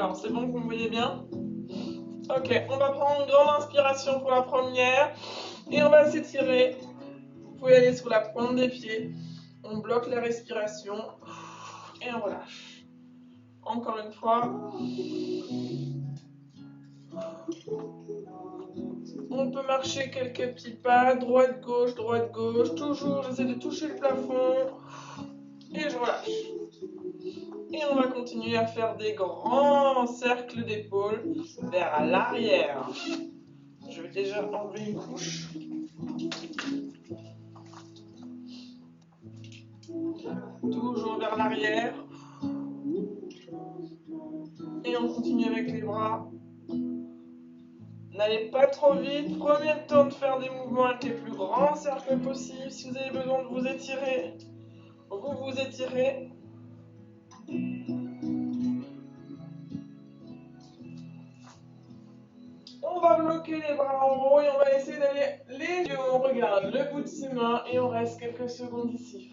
Alors, c'est bon, vous me voyez bien? Ok, on va prendre une grande inspiration pour la première et on va s'étirer. Vous pouvez aller sur la pointe des pieds. On bloque la respiration et on relâche. Encore une fois. On peut marcher quelques petits pas, droite-gauche, toujours j'essaie de toucher le plafond et je relâche. Et on va continuer à faire des grands cercles d'épaules vers l'arrière. Je vais déjà enlever une couche. Toujours vers l'arrière. Et on continue avec les bras. N'allez pas trop vite, prenez le temps de faire des mouvements avec les plus grands cercles possibles. Si vous avez besoin de vous étirer, vous vous étirez. On va bloquer les bras en haut et on va essayer d'aller les yeux. On regarde le bout de ses mains et on reste quelques secondes ici.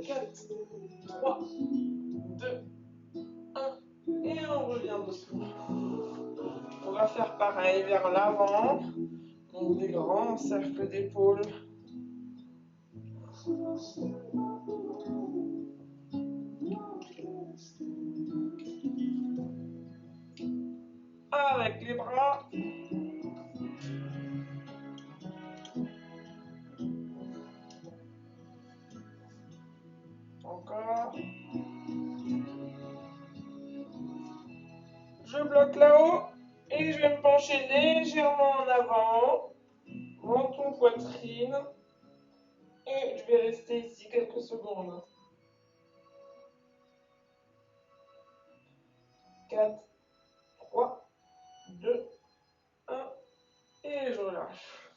4, 3, 2, 1 et on revient doucement. On va faire pareil vers l'avant, donc des grands cercles d'épaules. Avec les bras. Encore. Je bloque là-haut et je vais me pencher légèrement en avant, menton, poitrine. Et je vais rester ici quelques secondes. 4, 3, 2, 1 et je relâche.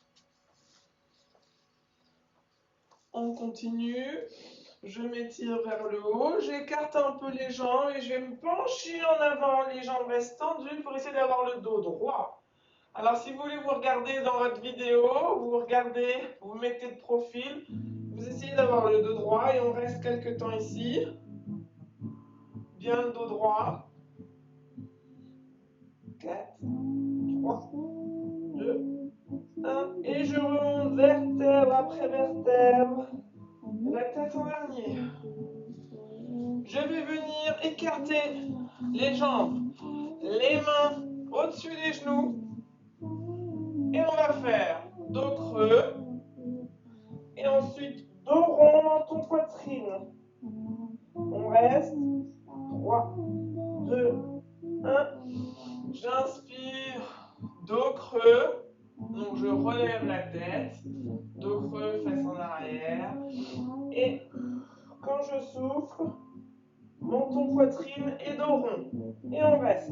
On continue. Je m'étire vers le haut, j'écarte un peu les jambes et je vais me pencher en avant, les jambes restent tendues pour essayer d'avoir le dos droit. Alors si vous voulez vous regarder dans votre vidéo, vous regardez, vous mettez de profil, vous essayez d'avoir le dos droit et on reste quelques temps ici. Bien le dos droit. 4, 3, 2, 1 et je remonte vertèbre après vertèbre. La tête en dernier. Je vais venir écarter les jambes, les mains au-dessus des genoux. Et on va faire dos creux. Et ensuite dos rond, menton, poitrine. On reste. 3, 2, 1. J'inspire, dos creux. Donc je relève la tête. Dos creux, fesses en arrière. Et quand je souffle, menton, poitrine et dos rond. Et on reste.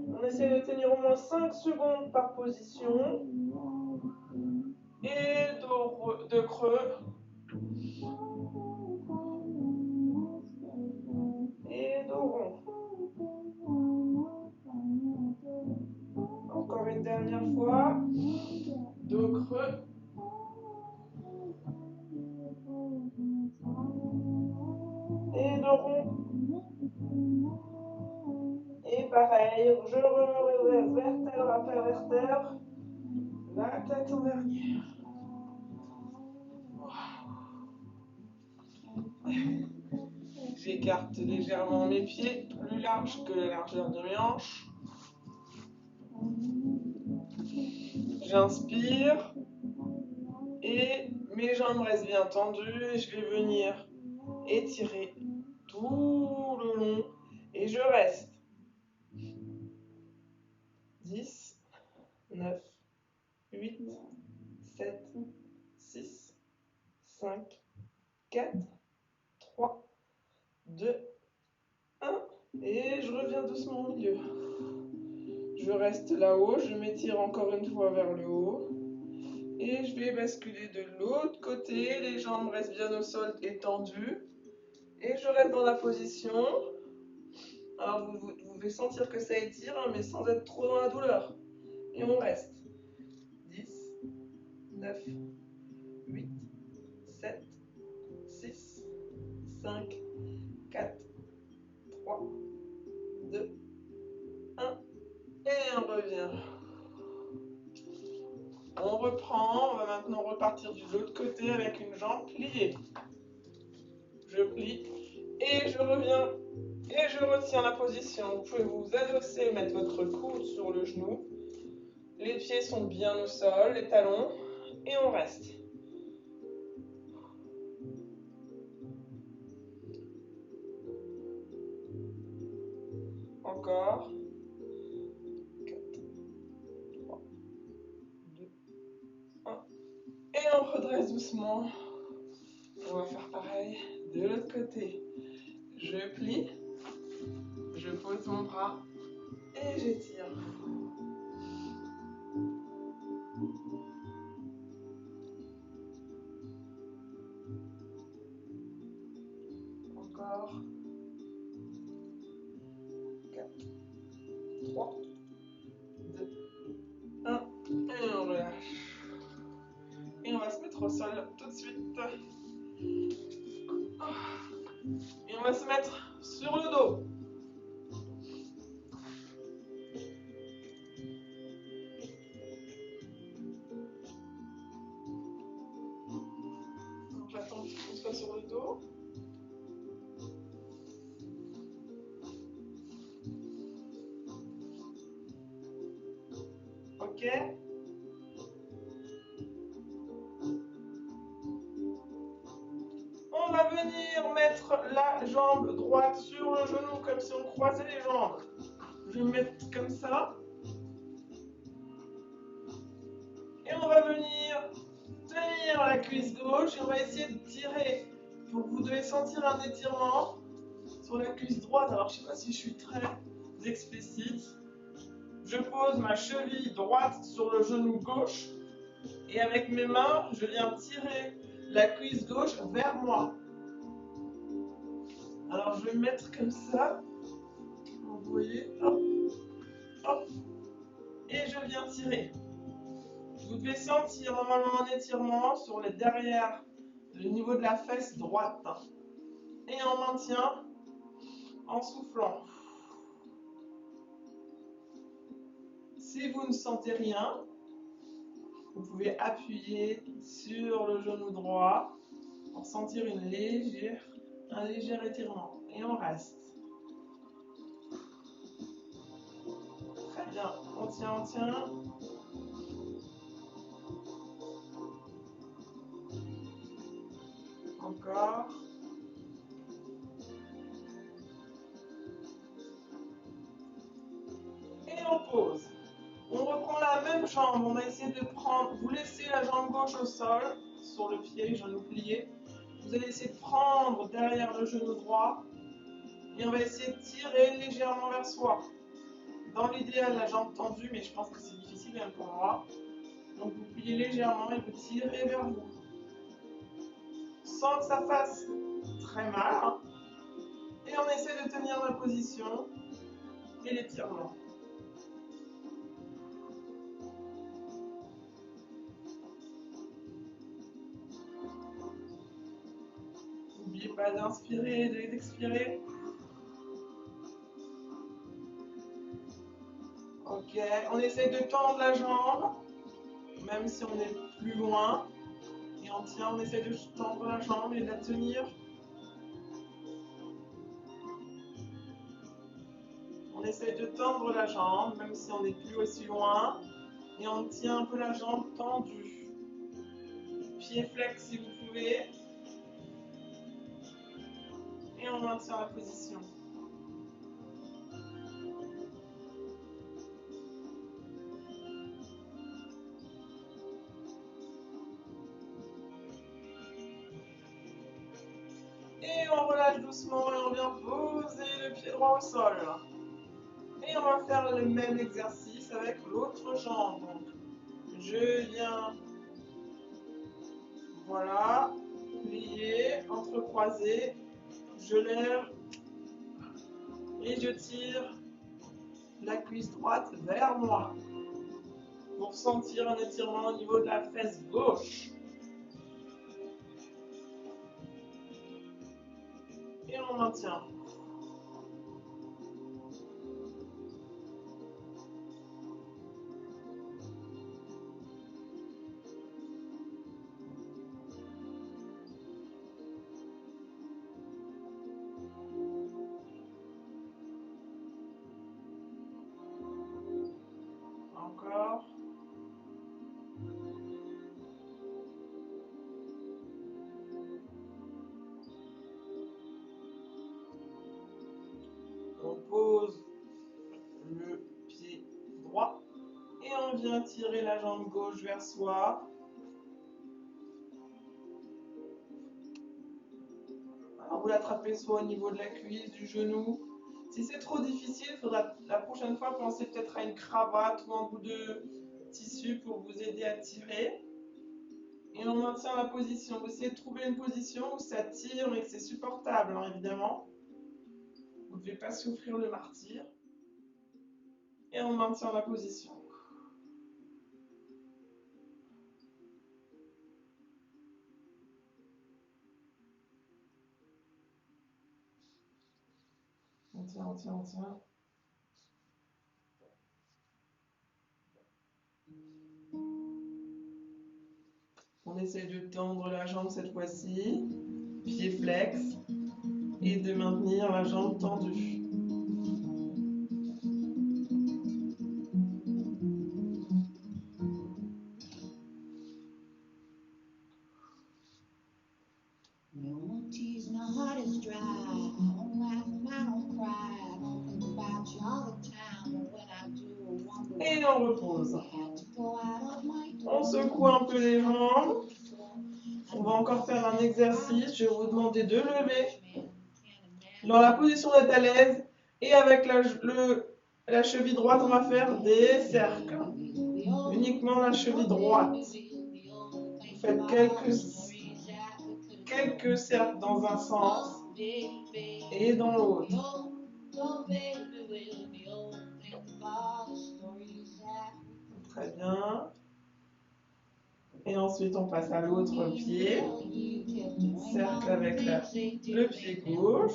On essaie de tenir au moins 5 secondes par position. Et dos creux. Et dos rond. Encore une dernière fois. Dos creux. Et dos rond. Et pareil, je me relève vertèbre après vertèbre. La tête en dernier. J'écarte légèrement mes pieds, plus larges que la largeur de mes hanches. J'inspire. Et mes jambes restent bien tendues et je vais venir étirer tout le long et je reste. 10, 9, 8, 7, 6, 5, 4, 3, 2, 1 et je reviens doucement au milieu. Je reste là-haut, je m'étire encore une fois vers le haut. Et je vais basculer de l'autre côté, les jambes restent bien au sol étendues. Et je reste dans la position. Alors vous devez sentir que ça étire, hein, mais sans être trop dans la douleur. Et on reste. 10, 9, 8, 7, 6, 5, 4, 3, 2, 1. Et on revient. On reprend, on va maintenant repartir de l'autre côté avec une jambe pliée. Je plie et je reviens et je retiens la position. Vous pouvez vous adosser, mettre votre coude sur le genou. Les pieds sont bien au sol, les talons, et on reste. Encore. 4, 3, 2, 1. Et on redresse doucement. On va faire pareil de l'autre côté. Je plie, je pose mon bras et j'étire. Encore. 4, 3, 2, 1. Et on relâche. Et on va se mettre au sol tout de suite. Et on va se mettre sur le dos. Donc j'attends qu'on soit sur le dos. Ok. On va venir mettre la jambe droite sur le genou comme si on croisait les jambes. Je vais me mettre comme ça. Et on va venir tenir la cuisse gauche et on va essayer de tirer. Donc vous devez sentir un étirement sur la cuisse droite. Alors je ne sais pas si je suis très explicite. Je pose ma cheville droite sur le genou gauche et avec mes mains, je viens tirer la cuisse gauche vers moi. Alors je vais me mettre comme ça. Vous voyez, hop, hop, et je viens tirer. Vous devez sentir normalement un étirement sur les derrière, le niveau de la fesse droite. Et on maintient en soufflant. Si vous ne sentez rien, vous pouvez appuyer sur le genou droit pour sentir un léger étirement. Et on reste. Très bien. On tient, on tient. Encore. Et on pose. On reprend la même jambe. On va essayer de prendre. Vous laissez la jambe gauche au sol, sur le pied, genou plié. Vous allez essayer de prendre derrière le genou droit. Et on va essayer de tirer légèrement vers soi. Dans l'idéal, la jambe tendue, mais je pense que c'est difficile même pour moi. Donc vous pliez légèrement et vous tirez vers vous. Sans que ça fasse très mal. Hein. Et on essaie de tenir la position et l'étirement. N'oubliez pas d'inspirer et d'expirer. Ok, on essaie de tendre la jambe, même si on est plus loin. Et on tient, on essaie de tendre la jambe et de la tenir. On essaie de tendre la jambe, même si on n'est plus aussi loin. Et on tient un peu la jambe tendue. Pied flex si vous pouvez. Et on maintient la position. Et on relâche doucement et on vient poser le pied droit au sol. Et on va faire le même exercice avec l'autre jambe. Donc, je viens, voilà, plier, entrecroiser, je lève et je tire la cuisse droite vers moi pour sentir un étirement au niveau de la fesse gauche. Et on maintient. Encore. On pose le pied droit et on vient tirer la jambe gauche vers soi. Alors vous l'attrapez soit au niveau de la cuisse, du genou. Si c'est trop difficile, il faudra la prochaine fois penser peut-être à une cravate ou un bout de tissu pour vous aider à tirer. Et on maintient la position. Vous essayez de trouver une position où ça tire mais que c'est supportable, hein, évidemment. Vous ne devez pas souffrir le martyre. Et on maintient la position. On tient, on tient, on tient. On essaie de tendre la jambe cette fois-ci. Pied flex. Et de maintenir la jambe tendue. Et on repose. On secoue un peu les jambes. On va encore faire un exercice. Je vais vous demander de lever dans la position d'être à l'aise. Et avec la cheville droite, on va faire des cercles. Uniquement la cheville droite. Vous faites quelques cercles dans un sens et dans l'autre. Très bien. Et ensuite, on passe à l'autre pied. Cercle avec le pied gauche.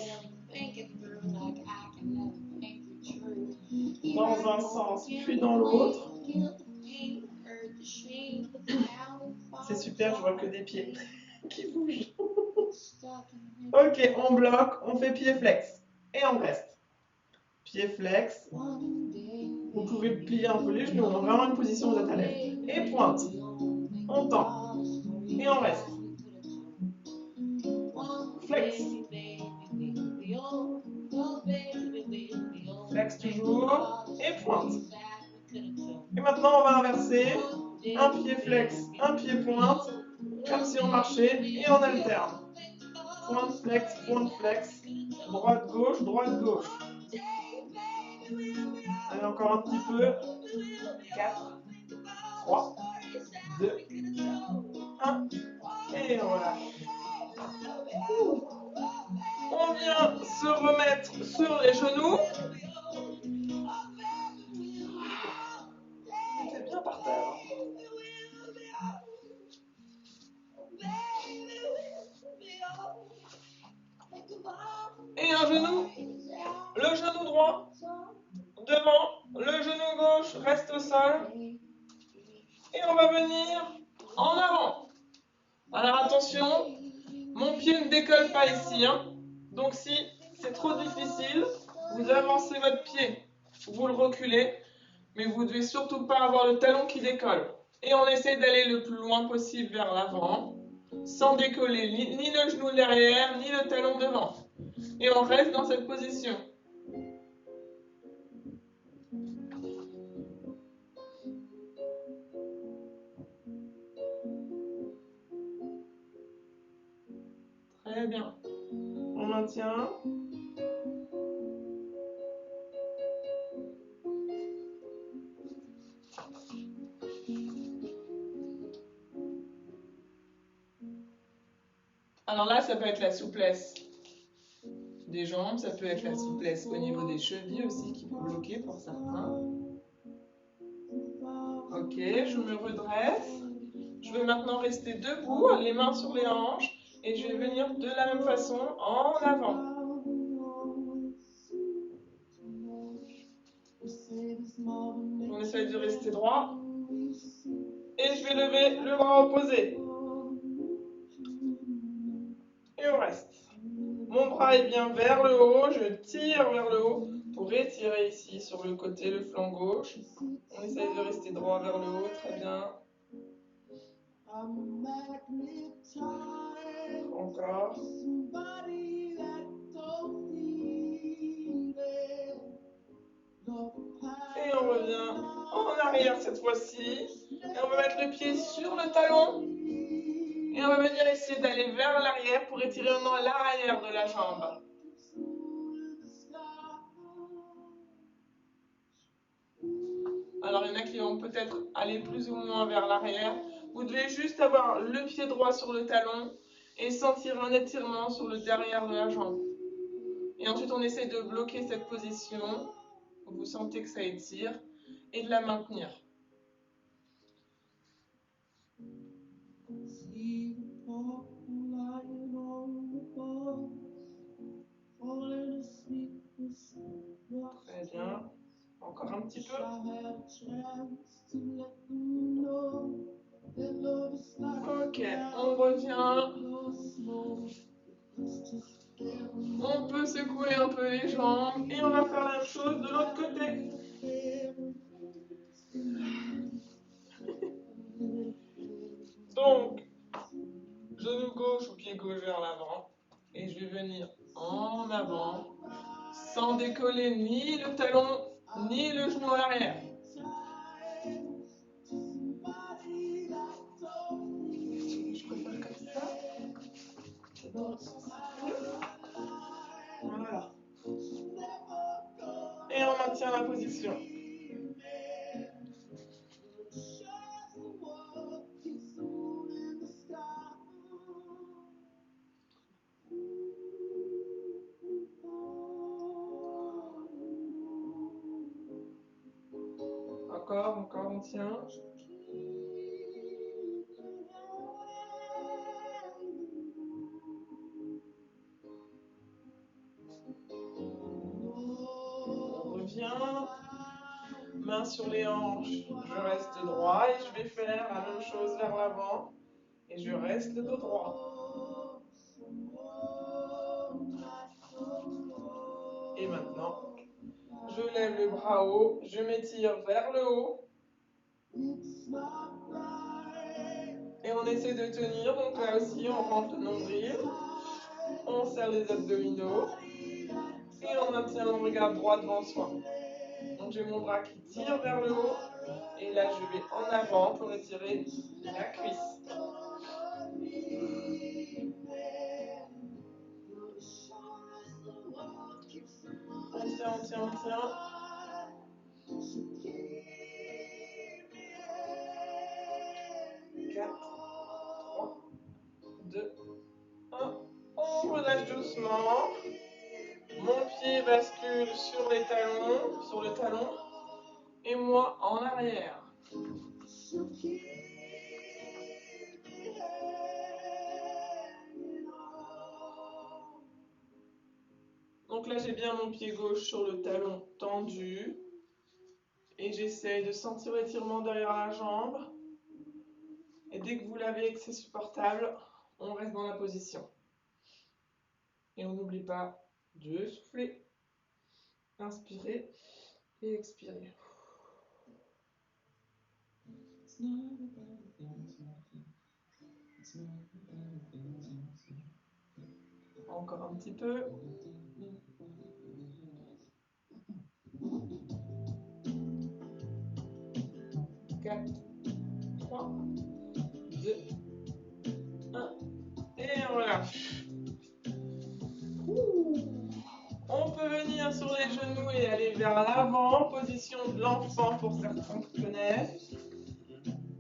Dans un sens, puis dans l'autre. C'est super, je vois que des pieds qui bougent. Ok, on bloque, on fait pied flex. Et on reste. Pied flex. Vous pouvez plier un peu les genoux, on a vraiment une position où vous êtes à l'aise. Et pointe. On tend. Et on reste. Flex. Flex toujours. Et pointe. Et maintenant, on va inverser. Un pied flex, un pied pointe. Comme si on marchait. Et on alterne. Pointe, flex. Droite, gauche, droite, gauche. Allez, encore un petit peu. 4, 3, 2, 1. Et voilà. On vient se remettre sur les genoux. C'est bien par terre. Et un genou. Le genou droit devant. Le genou gauche reste au sol. Et on va venir en avant. Alors attention, mon pied ne décolle pas ici. Hein. Donc si c'est trop difficile, vous avancez votre pied, vous le reculez, mais vous ne devez surtout pas avoir le talon qui décolle. Et on essaie d'aller le plus loin possible vers l'avant, sans décoller ni le genou derrière, ni le talon devant. Et on reste dans cette position. Très bien. On maintient. Alors là, ça peut être la souplesse des jambes, ça peut être la souplesse au niveau des chevilles aussi qui peut bloquer pour certains. Ok, je me redresse. Je vais maintenant rester debout, les mains sur les hanches, et je vais venir de la même façon en avant. On essaye de rester droit. Et je vais lever le bras opposé. Et on reste. Mon bras est bien vers le haut. Je tire vers le haut pour étirer ici sur le côté, le flanc gauche. On essaye de rester droit vers le haut. Très bien. Encore. Et on revient en arrière cette fois-ci. Et on va mettre le pied sur le talon. Et on va venir essayer d'aller vers l'arrière pour étirer maintenant l'arrière de la jambe. Alors il y en a qui vont peut-être aller plus ou moins vers l'arrière. Vous devez juste avoir le pied droit sur le talon et sentir un étirement sur le derrière de la jambe. Et ensuite on essaie de bloquer cette position. Vous sentez que ça étire et de la maintenir. Très bien. Encore un petit peu. Ok, on revient. On peut secouer un peu les jambes et on va faire la même chose de l'autre côté. Donc, genou gauche ou pied gauche vers l'avant. Et je vais venir en avant sans décoller ni le talon ni le genou à l'arrière. Je préfère comme ça. C'est dans le sens. Voilà. Et on maintient la position. Encore, on tient. On revient. Main sur les hanches, je reste droit et je vais faire la même chose vers l'avant. Et je reste le dos droit. Et maintenant, je lève le bras haut, je m'étire vers le haut. Et on essaie de tenir, donc là aussi on rentre le nombril. On serre les abdominaux. Et on maintient le regard droit devant soi. Donc j'ai mon bras qui tire vers le haut. Et là je vais en avant pour étirer la cuisse. On tient. 4, 3, 2, 1. On relâche doucement. Mon pied bascule sur les talons, sur le talon. Et moi en arrière. Donc là, j'ai bien mon pied gauche sur le talon tendu. Et j'essaye de sentir l'étirement derrière la jambe. Et dès que vous l'avez et que c'est supportable, on reste dans la position. Et on n'oublie pas de souffler. Inspirez et expirez. Encore un petit peu. 4, 3, 2, 1. Et on relâche. On peut venir sur les genoux et aller vers l'avant, position de l'enfant pour certains qui connaissent.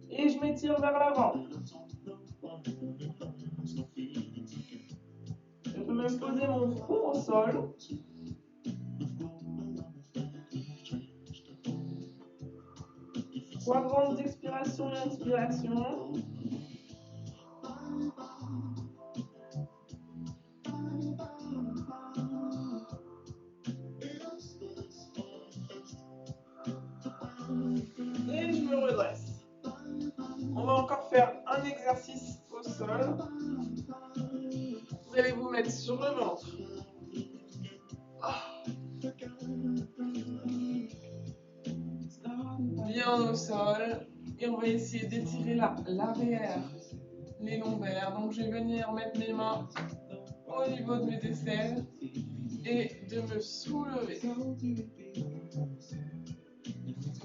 Et je m'étire vers l'avant. Je peux même poser mon front au sol. Trois grandes expirations et inspirations. sol. Vous allez vous mettre sur le ventre. Bien au sol. Et on va essayer d'étirer l'arrière, les lombaires. Donc je vais venir mettre mes mains au niveau de mes aisselles et de me soulever.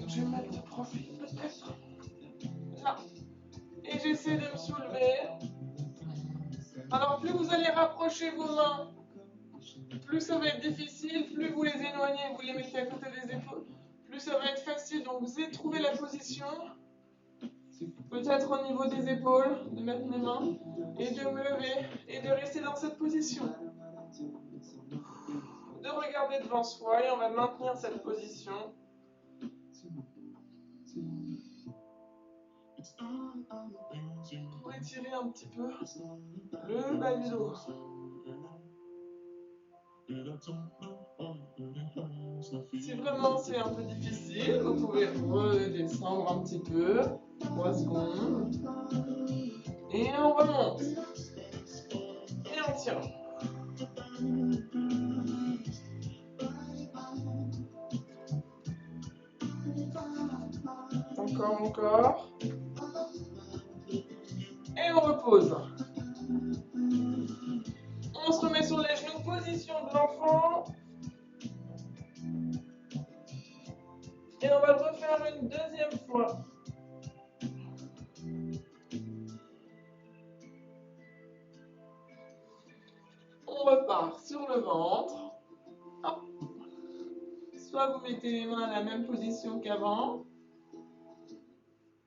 Je vais mettre le profil peut-être là. Et j'essaie de me soulever. Alors plus vous allez rapprocher vos mains, plus ça va être difficile, plus vous les éloignez, vous les mettez à côté des épaules, plus ça va être facile. Donc vous allez trouver la position, peut-être au niveau des épaules, de mettre mes mains, et de me lever, et de rester dans cette position. De regarder devant soi, et on va maintenir cette position. Pour étirer un petit peu le bas du dos. Si vraiment c'est un peu difficile, vous pouvez redescendre un petit peu. 3 secondes. Et on remonte. Et on tient. Encore. Et on repose. On se remet sur les genoux, position de l'enfant. Et on va le refaire une deuxième fois. On repart sur le ventre. Hop. Soit vous mettez les mains à la même position qu'avant.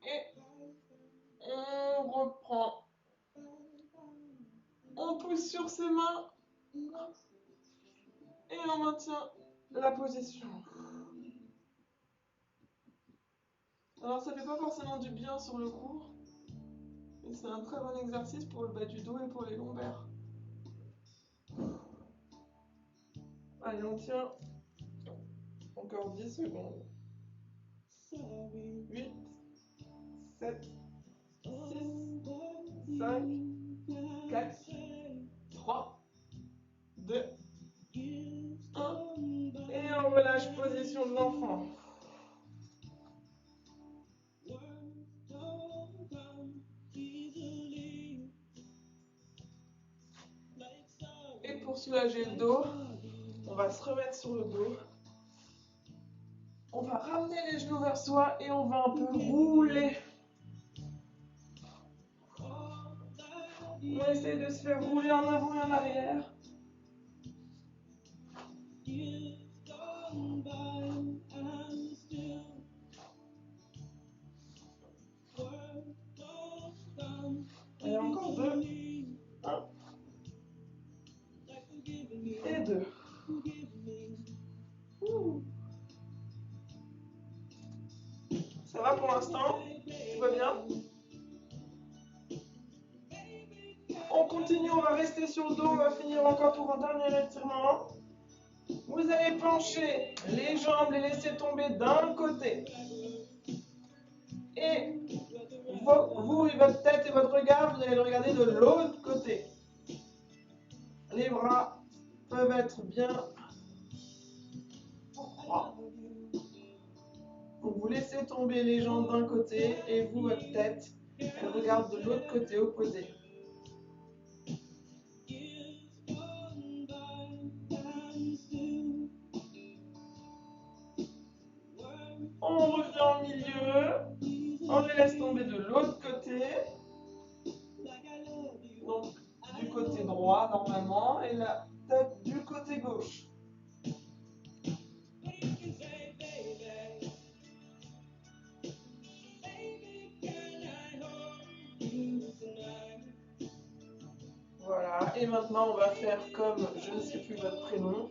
Et on reprend. On pousse sur ses mains. Et on maintient la position. Alors ça ne fait pas forcément du bien sur le cou. Mais c'est un très bon exercice pour le bas du dos et pour les lombaires. Allez, on tient encore 10 secondes. 8, 7, 6, 5, 4, 3, 2, 1. Et on relâche position de l'enfant. Et pour soulager le dos, on va se remettre sur le dos. On va ramener les genoux vers soi et on va un peu rouler. On va essayer de se faire rouler en avant et en arrière. Et encore 2. 1. Et 2. Ça va pour l'instant? Tout va bien? On continue, on va rester sur le dos, on va finir encore pour un dernier étirement. Vous allez pencher les jambes, les laisser tomber d'un côté. Et vous et votre tête et votre regard, vous allez le regarder de l'autre côté. Les bras peuvent être bien droits. Donc vous laissez tomber les jambes d'un côté et vous, votre tête, elle regarde de l'autre côté opposé. On revient au milieu, on les laisse tomber de l'autre côté, donc du côté droit normalement, et la tête du côté gauche. Voilà, et maintenant on va faire comme, je ne sais plus votre prénom,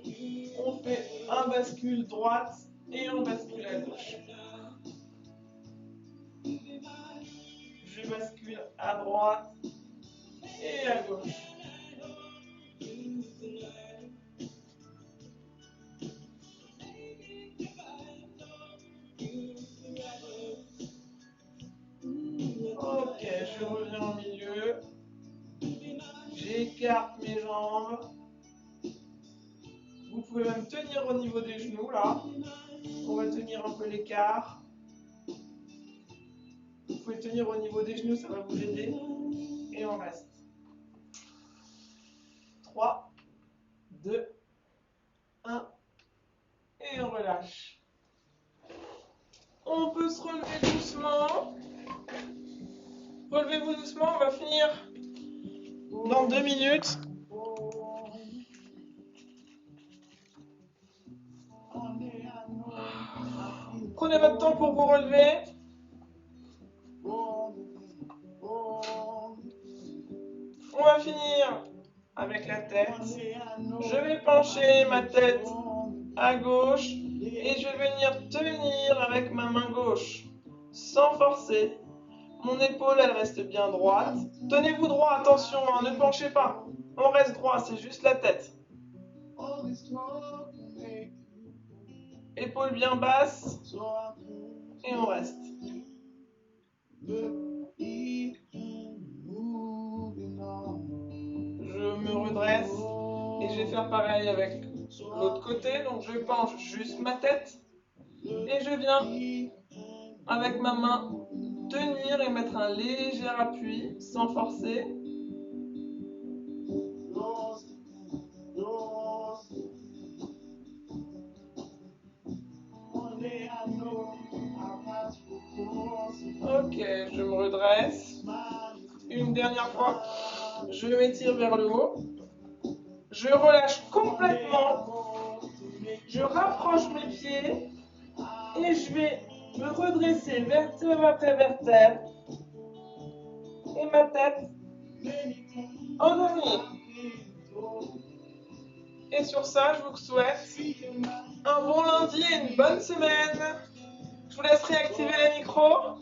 on fait un bascule droite et un bascule à gauche. Je bascule à droite et à gauche. Ok, je reviens au milieu. j'écarte mes jambes. Vous pouvez même tenir au niveau des genoux, là. On va tenir un peu l'écart. Vous pouvez tenir au niveau des genoux, ça va vous aider. Et on reste. 3, 2, 1. Et on relâche. On peut se relever doucement. Relevez-vous doucement, on va finir dans 2 minutes. Prenez votre temps pour vous relever. On va finir avec la tête. Je vais pencher ma tête à gauche et je vais venir tenir avec ma main gauche sans forcer. Mon épaule, elle reste bien droite. Tenez-vous droit, attention, hein, ne penchez pas. On reste droit, c'est juste la tête. Épaule bien basse. Et on reste. Je me redresse et je vais faire pareil avec l'autre côté. Donc je penche juste ma tête et je viens avec ma main tenir et mettre un léger appui sans forcer. Ok, je me redresse. Une dernière fois, je m'étire vers le haut. Je relâche complètement. Je rapproche mes pieds et je vais me redresser vertèbre après vertèbre. Et ma tête endormie. Et sur ça, je vous souhaite un bon lundi et une bonne semaine. Je vous laisse réactiver les micros.